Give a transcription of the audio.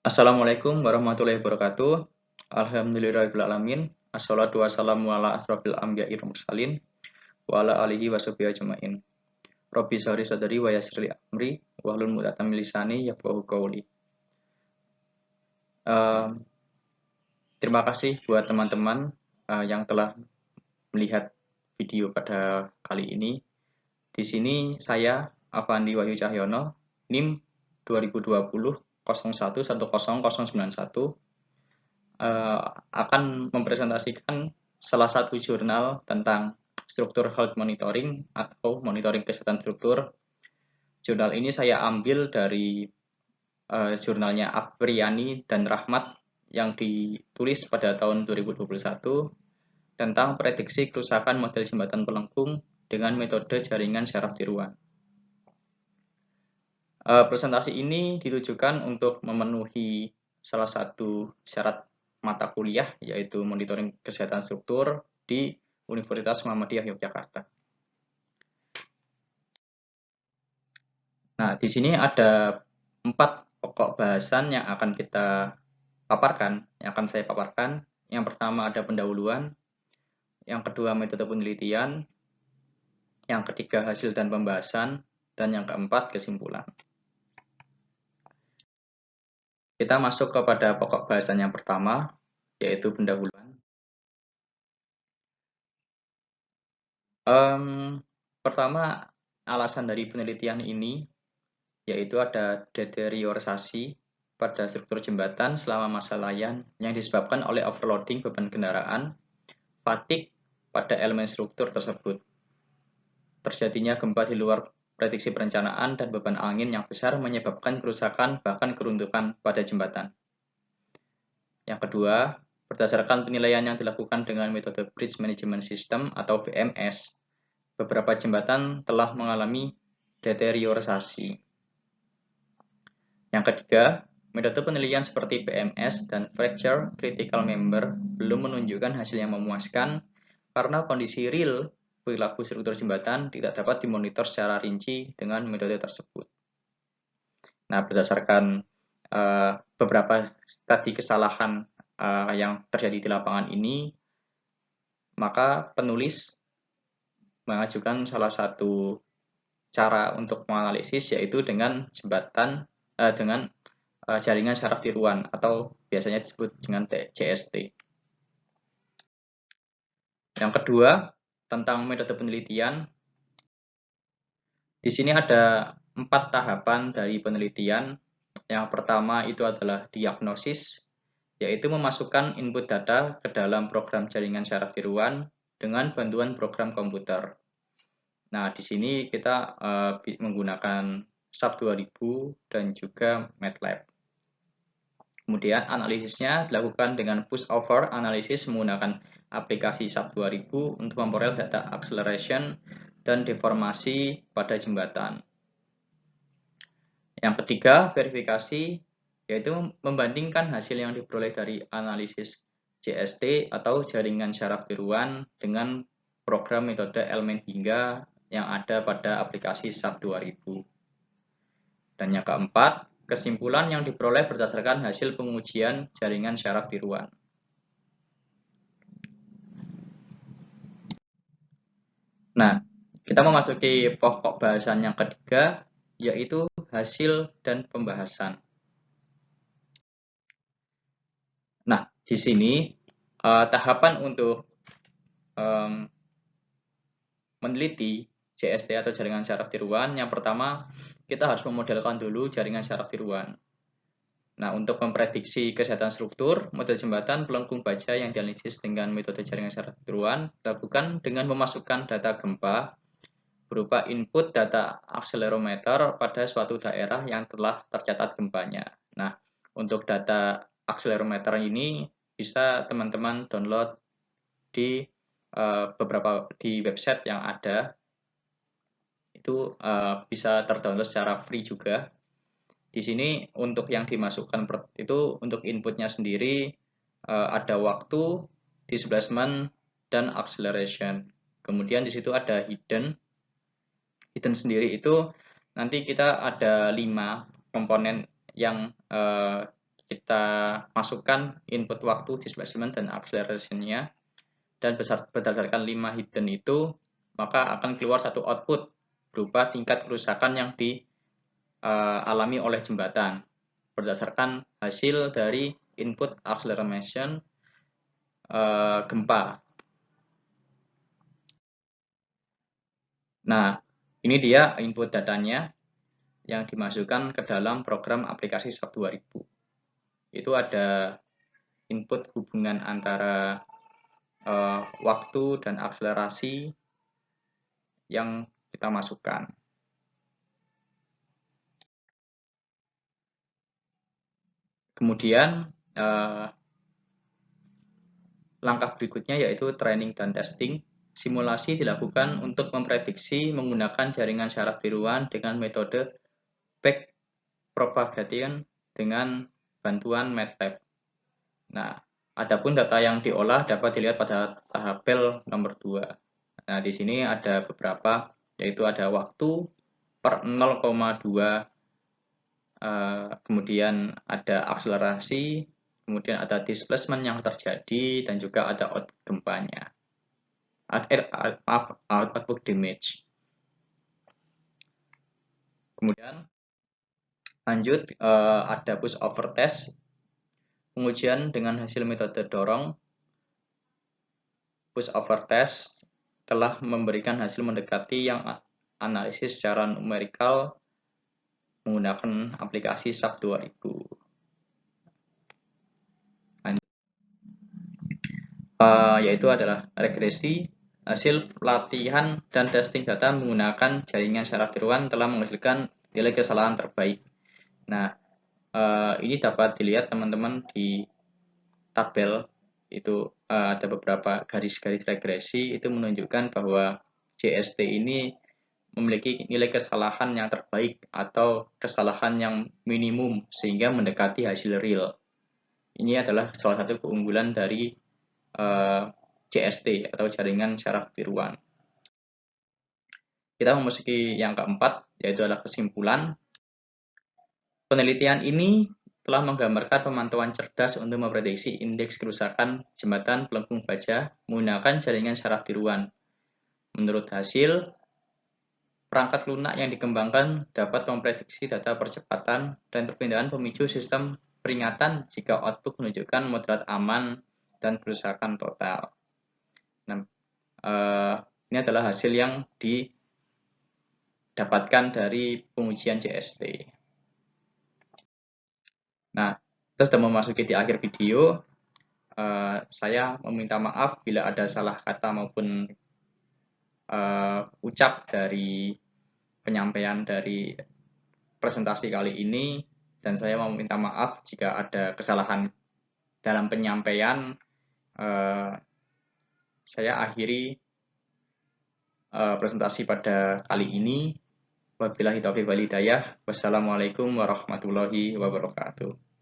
Assalamualaikum warahmatullahi wabarakatuh. Alhamdulillahirrahmanirrahim. Assalatu wassalamu ala asrofil anbiya'i wal mursalin wa ala alihi wa sahbihi ajmain. Rabbi shrah sadri wa yassir li amri wahlul 'uqdatam min lisani yafqahu qawli. Terima kasih buat teman-teman yang telah melihat video pada kali ini. Di sini saya Afandi Wahyu Cahyono, NIM 2020 011091 akan mempresentasikan salah satu jurnal tentang struktur health monitoring atau monitoring kesehatan struktur. Jurnal ini saya ambil dari jurnalnya Apriani dan Rahmat yang ditulis pada tahun 2021 tentang prediksi kerusakan model jembatan pelengkung dengan metode jaringan syaraf tiruan. Presentasi ini ditujukan untuk memenuhi salah satu syarat mata kuliah, yaitu monitoring kesehatan struktur di Universitas Muhammadiyah Yogyakarta. Nah, di sini ada 4 pokok bahasan yang akan kita paparkan, yang akan saya paparkan. Yang pertama ada pendahuluan, yang kedua metode penelitian, yang ketiga hasil dan pembahasan, dan yang keempat kesimpulan. Kita masuk kepada pokok bahasan yang pertama, yaitu pendahuluan. Pertama, alasan dari penelitian ini yaitu ada deteriorisasi pada struktur jembatan selama masa layan yang disebabkan oleh overloading beban kendaraan, fatigue pada elemen struktur tersebut, terjadinya gempa di luar prediksi perencanaan, dan beban angin yang besar menyebabkan kerusakan bahkan keruntuhan pada jembatan. Yang kedua, berdasarkan penilaian yang dilakukan dengan metode Bridge Management System atau BMS, beberapa jembatan telah mengalami deteriorisasi. Yang ketiga, metode penilaian seperti BMS dan Fracture Critical Member belum menunjukkan hasil yang memuaskan karena kondisi real perilaku struktur jembatan tidak dapat dimonitor secara rinci dengan metode tersebut. Nah, berdasarkan beberapa tadi kesalahan yang terjadi di lapangan ini, maka penulis mengajukan salah satu cara untuk menganalisis, yaitu dengan jaringan syaraf tiruan atau biasanya disebut dengan JST. Yang kedua, tentang metode penelitian. Di sini ada 4 tahapan dari penelitian. Yang pertama itu adalah diagnosis, yaitu memasukkan input data ke dalam program jaringan syaraf tiruan dengan bantuan program komputer. Nah, di sini kita menggunakan SAP 2000 dan juga MATLAB. Kemudian analisisnya dilakukan dengan push-over analisis menggunakan aplikasi SAP 2000 untuk memperoleh data acceleration dan deformasi pada jembatan. Yang ketiga, verifikasi, yaitu membandingkan hasil yang diperoleh dari analisis JST atau jaringan syaraf tiruan dengan program metode elemen hingga yang ada pada aplikasi SAP 2000. Dan yang keempat, kesimpulan yang diperoleh berdasarkan hasil pengujian jaringan syaraf tiruan. Nah, kita memasuki pokok bahasan yang ketiga, yaitu hasil dan pembahasan. Nah, di sini tahapan untuk meneliti JST atau jaringan syaraf tiruan, yang pertama kita harus memodelkan dulu jaringan syaraf tiruan. Nah, untuk memprediksi kesehatan struktur, model jembatan pelengkung baja yang dianalisis dengan metode jaringan syaraf tiruan dilakukan dengan memasukkan data gempa berupa input data akselerometer pada suatu daerah yang telah tercatat gempanya. Nah, untuk data akselerometer ini bisa teman-teman download di beberapa di website yang ada. Itu bisa terdownload secara free juga. Di sini untuk yang dimasukkan itu untuk inputnya sendiri ada waktu, displacement, dan acceleration. Kemudian di situ ada hidden. Hidden sendiri itu nanti kita ada 5 komponen yang kita masukkan input waktu, displacement, dan acceleration-nya, dan berdasarkan 5 hidden itu, maka akan keluar satu output berupa tingkat kerusakan yang dialami oleh jembatan berdasarkan hasil dari input acceleration gempa. Nah, ini dia input datanya yang dimasukkan ke dalam program aplikasi SAP 2000. Itu ada input hubungan antara waktu dan akselerasi yang kita masukkan. Kemudian langkah berikutnya yaitu training dan testing. Simulasi dilakukan untuk memprediksi menggunakan jaringan syaraf tiruan dengan metode backpropagation dengan bantuan MATLAB. Nah, adapun data yang diolah dapat dilihat pada tabel nomor 2. Nah, di sini ada beberapa, yaitu ada waktu per 0,2, kemudian ada akselerasi, kemudian ada displacement yang terjadi, dan juga ada output gempanya. Output damage. Kemudian lanjut, ada push over test. Pengujian dengan hasil metode dorong. Push over test telah memberikan hasil mendekati yang analisis secara numerikal menggunakan aplikasi SAP 2000. Yaitu adalah regresi. Hasil pelatihan dan testing data menggunakan jaringan syaraf tiruan telah menghasilkan nilai kesalahan terbaik. Nah, ini dapat dilihat teman-teman di tabel itu, ada beberapa garis-garis regresi itu menunjukkan bahwa JST ini memiliki nilai kesalahan yang terbaik atau kesalahan yang minimum sehingga mendekati hasil real. Ini adalah salah satu keunggulan dari JST atau jaringan syaraf tiruan. Kita memasuki yang keempat, yaitu adalah kesimpulan. Penelitian ini telah menggambarkan pemantauan cerdas untuk memprediksi indeks kerusakan jembatan pelengkung baja menggunakan jaringan syaraf tiruan. Menurut hasil, perangkat lunak yang dikembangkan dapat memprediksi data percepatan dan perpindahan pemicu sistem peringatan jika output menunjukkan moderat aman dan kerusakan total. Nah, ini adalah hasil yang didapatkan dari pengujian JST. Nah, kita sudah memasuki di akhir video. Saya meminta maaf bila ada salah kata maupun ucap dari penyampaian dari presentasi kali ini, dan saya mau minta maaf jika ada kesalahan dalam penyampaian. Saya akhiri presentasi pada kali ini. Wabillahi taufiq wal hidayah. Wassalamualaikum warahmatullahi wabarakatuh.